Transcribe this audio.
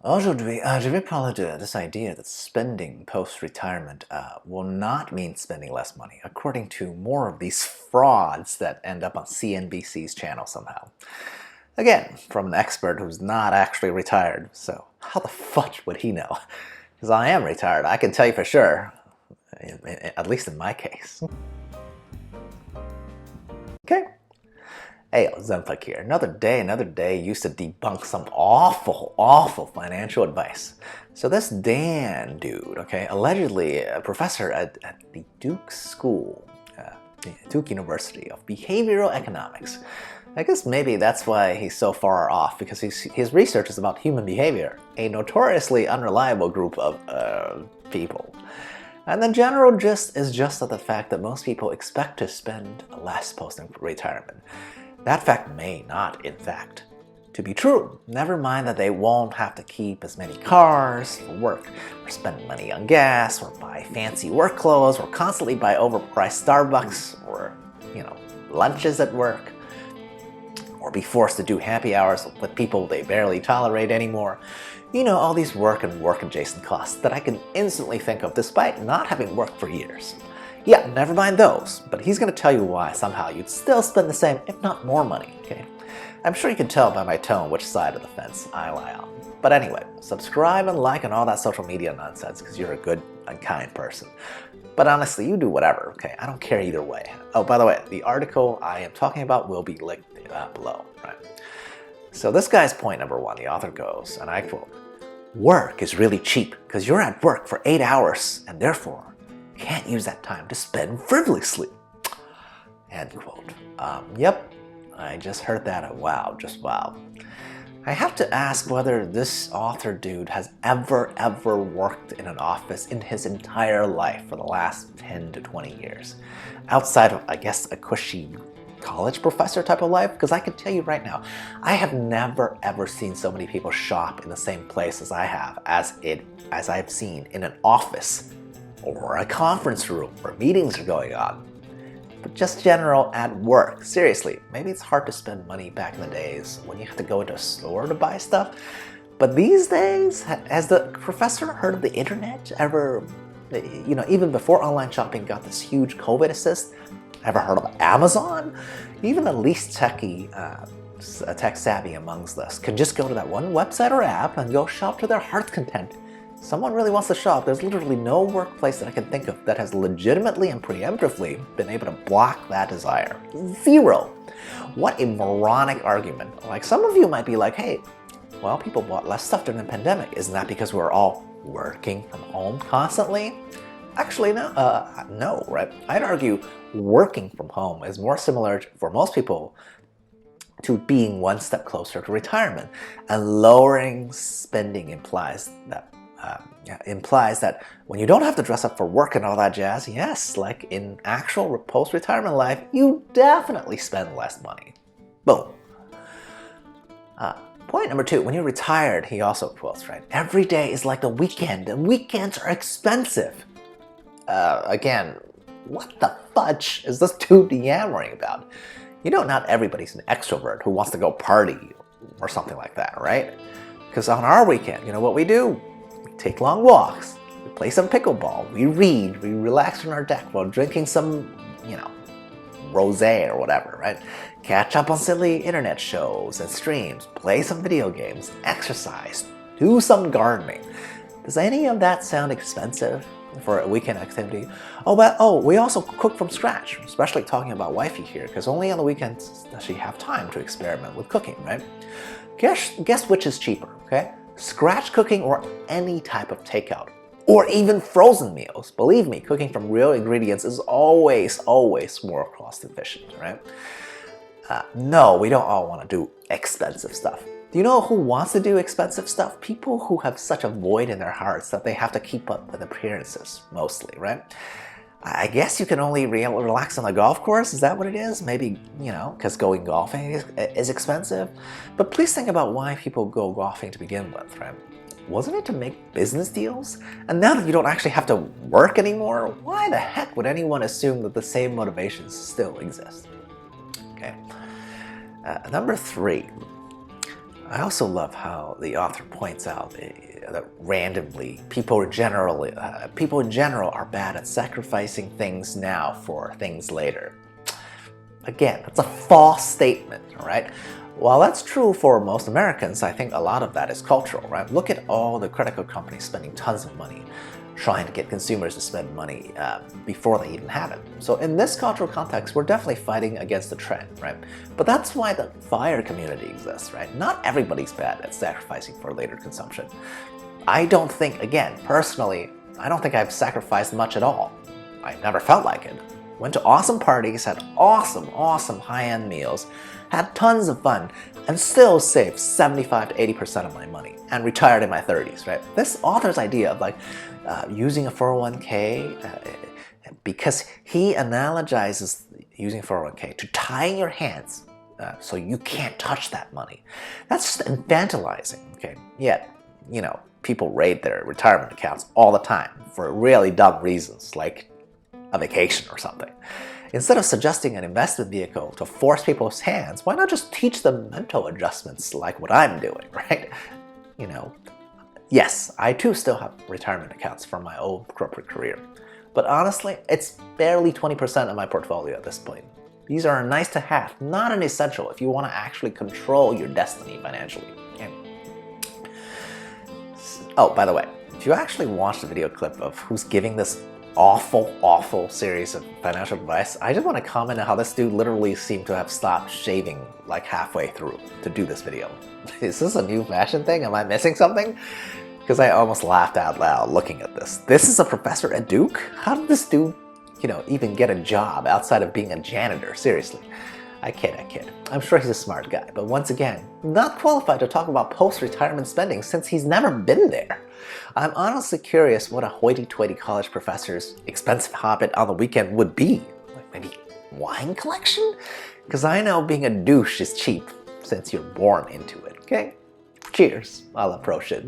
Aujourd'hui, je vais parler de this idea that spending post-retirement will not mean spending less money, according to more of these frauds that end up on CNBC's channel somehow. Again, from an expert who's not actually retired, so how the fudge would he know? Because I am retired, I can tell you for sure, at least in my case. Okay. Hey, Zenflick here. Another day used to debunk some awful financial advice. So this Dan dude, okay, allegedly a professor at the Duke School, Duke University of Behavioral Economics. I guess maybe that's why he's so far off, because his research is about human behavior, a notoriously unreliable group of people. And the general gist is just of the fact that most people expect to spend less post-retirement. That fact may not, in fact, to be true. Never mind that they won't have to keep as many cars for work, or spend money on gas, or buy fancy work clothes, or constantly buy overpriced Starbucks, or, lunches at work, or be forced to do happy hours with people they barely tolerate anymore. All these work adjacent costs that I can instantly think of despite not having worked for years. Yeah, never mind those, but he's going to tell you why somehow you'd still spend the same, if not more money, okay? I'm sure you can tell by my tone which side of the fence I lie on. But anyway, subscribe and like and all that social media nonsense because you're a good and kind person. But honestly, you do whatever, okay? I don't care either way. Oh, by the way, the article I am talking about will be linked below, right? So this guy's point number one, the author goes, and I quote, "Work is really cheap because you're at work for 8 hours and therefore can't use that time to spend frivolously." End quote. Yep, I just heard that. Wow, just wow. I have to ask whether this author dude has ever worked in an office in his entire life for the last 10 to 20 years. Outside of, I guess, a cushy college professor type of life, because I can tell you right now, I have never ever seen so many people shop in the same place as I have, as I've seen in an office or a conference room where meetings are going on. But just general at work. Seriously, maybe it's hard to spend money back in the days when you have to go into a store to buy stuff. But these days, has the professor heard of the internet ever, even before online shopping got this huge COVID assist? Ever heard of Amazon? Even the least tech savvy amongst us can just go to that one website or app and go shop to their heart's content. Someone really wants to shop, there's literally no workplace that I can think of that has legitimately and preemptively been able to block that desire. Zero. What a moronic argument. Like, some of you might be like, hey, well, people bought less stuff during the pandemic. Isn't that because we're all working from home constantly? Actually, no, right? I'd argue working from home is more similar for most people to being one step closer to retirement, and lowering spending implies that when you don't have to dress up for work and all that jazz, yes, like in actual post-retirement life, you definitely spend less money. Boom. Point number two, when you're retired, he also quotes, right? Every day is like the weekend, and weekends are expensive. Again, what the fudge is this dude yammering about? Not everybody's an extrovert who wants to go party or something like that, right? Because on our weekend, what we do? We take long walks, we play some pickleball, we read, we relax on our deck while drinking some, rosé or whatever, right? Catch up on silly internet shows and streams, play some video games, exercise, do some gardening. Does any of that sound expensive for a weekend activity? We also cook from scratch, especially talking about wifey here, because only on the weekends does she have time to experiment with cooking, right? Guess which is cheaper, okay? Scratch cooking or any type of takeout, or even frozen meals. Believe me, cooking from real ingredients is always more cost efficient, right? No, we don't all want to do expensive stuff. Do you know who wants to do expensive stuff? People who have such a void in their hearts that they have to keep up with appearances, mostly, right? I guess you can only relax on the golf course. Is that what it is? Maybe, because going golfing is expensive. But please think about why people go golfing to begin with, right? Wasn't it to make business deals? And now that you don't actually have to work anymore, why the heck would anyone assume that the same motivations still exist? Okay. Number three. I also love how the author points out that randomly people in general are bad at sacrificing things now for things later. Again, that's a false statement, all right? While that's true for most Americans, I think a lot of that is cultural, right? Look at all the credit card companies spending tons of money trying to get consumers to spend money before they even have it. So in this cultural context, we're definitely fighting against the trend, right? But that's why the FIRE community exists, right? Not everybody's bad at sacrificing for later consumption. I don't think, again, personally, I don't think I've sacrificed much at all. I never felt like it. Went to awesome parties, had awesome high-end meals, had tons of fun, and still saved 75 to 80% of my money and retired in my 30s, right? This author's idea of like using a 401k, because he analogizes using 401k to tying your hands so you can't touch that money. That's just infantilizing, okay? Yet, you know, people raid their retirement accounts all the time for really dumb reasons, like a vacation or something. Instead of suggesting an investment vehicle to force people's hands, why not just teach them mental adjustments like what I'm doing, right? You know, yes, I too still have retirement accounts from my old corporate career, but honestly, it's barely 20% of my portfolio at this point. These are nice to have, not an essential if you want to actually control your destiny financially. Okay? Oh, by the way, if you actually watched the video clip of who's giving this awful series of financial advice, I just want to comment on how this dude literally seemed to have stopped shaving like halfway through to do this video. Is this a new fashion thing? Am I missing something? Because I almost laughed out loud looking at this. This is a professor at Duke? How did this dude, you know, even get a job outside of being a janitor? Seriously. I kid. I'm sure he's a smart guy, but once again, not qualified to talk about post-retirement spending since he's never been there. I'm honestly curious what a hoity-toity college professor's expensive habit on the weekend would be. Like maybe wine collection? Because I know being a douche is cheap since you're born into it, okay? Cheers, a la pro shit.